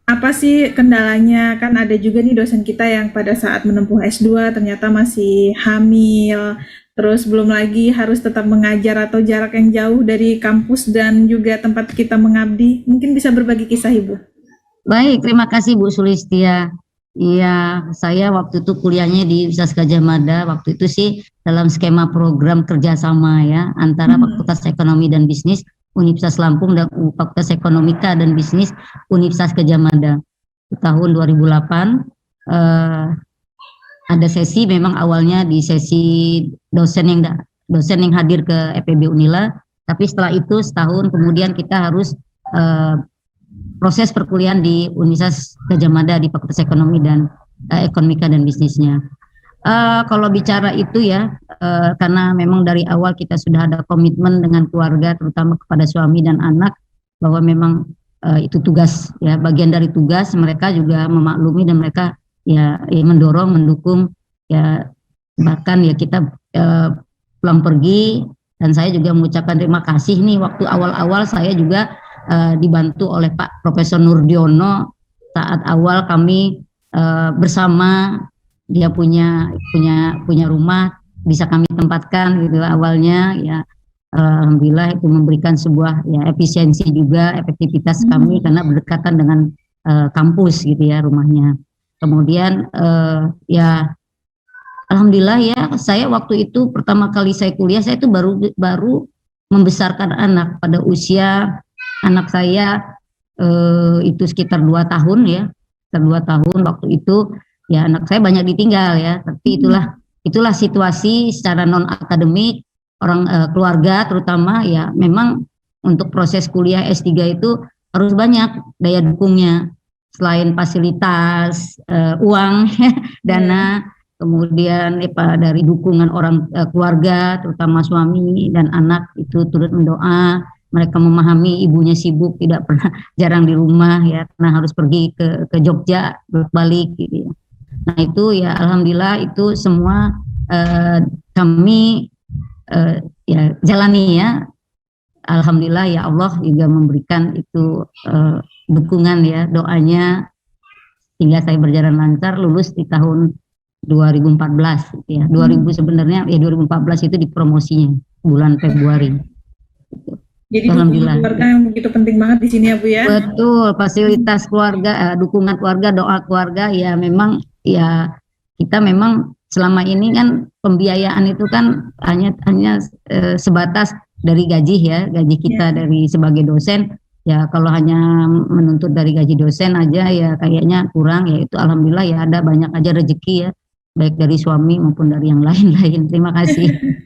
apa sih kendalanya? Kan ada juga nih dosen kita yang pada saat menempuh S2 ternyata masih hamil, terus belum lagi harus tetap mengajar atau jarak yang jauh dari kampus dan juga tempat kita mengabdi. Mungkin bisa berbagi kisah Ibu. Baik, terima kasih Bu Sulistia. Iya, saya waktu itu kuliahnya di Universitas Gadjah Mada. Waktu itu sih dalam skema program kerjasama ya antara Fakultas Ekonomi dan Bisnis Universitas Lampung dan Fakultas Ekonomika dan Bisnis Universitas Gadjah Mada. Tahun 2008 ada sesi, memang awalnya di sesi dosen yang hadir ke FEB Unila, tapi setelah itu setahun kemudian kita harus proses perkuliahan di Universitas Gadjah Mada di Fakultas Ekonomi dan Ekonomika dan Bisnisnya. Kalau bicara itu ya, karena memang dari awal kita sudah ada komitmen dengan keluarga, terutama kepada suami dan anak, bahwa memang itu tugas ya, bagian dari tugas. Mereka juga memaklumi dan mereka ya mendorong, mendukung ya, bahkan ya kita pulang pergi, dan saya juga mengucapkan terima kasih nih, waktu awal-awal saya juga dibantu oleh Pak Profesor Nurdiono saat awal kami bersama, dia punya rumah bisa kami tempatkan gitu awalnya ya. Alhamdulillah itu memberikan sebuah ya efisiensi juga, efektivitas kami karena berdekatan dengan kampus gitu ya rumahnya. Kemudian ya alhamdulillah ya, saya waktu itu pertama kali saya kuliah, saya itu baru membesarkan anak pada usia anak saya itu sekitar 2 tahun ya, sekitar 2 tahun waktu itu ya, anak saya banyak ditinggal ya, tapi itulah situasi secara non akademik orang keluarga terutama ya, memang untuk proses kuliah S3 itu harus banyak daya dukungnya selain fasilitas uang dana, kemudian dari dukungan orang keluarga terutama suami dan anak itu turut mendoa. Mereka memahami ibunya sibuk, tidak pernah, jarang di rumah ya, karena harus pergi ke Jogja balik gitu ya. Nah itu ya alhamdulillah itu semua kami ya jalani ya. Alhamdulillah ya, Allah juga memberikan itu dukungan ya, doanya, hingga saya berjalan lancar lulus di tahun 2014 gitu ya. 2000 sebenarnya ya, 2014 itu dipromosinya bulan Februari gitu. Jadi dukungan keluarga yang begitu penting banget di sini ya Bu ya. Betul, fasilitas keluarga, dukungan keluarga, doa keluarga ya, memang ya kita memang selama ini kan pembiayaan itu kan hanya sebatas dari gaji ya, gaji kita dari sebagai dosen ya. Kalau hanya menuntut dari gaji dosen aja ya kayaknya kurang ya. Itu alhamdulillah ya, ada banyak aja rezeki ya, baik dari suami maupun dari yang lain-lain. Terima kasih.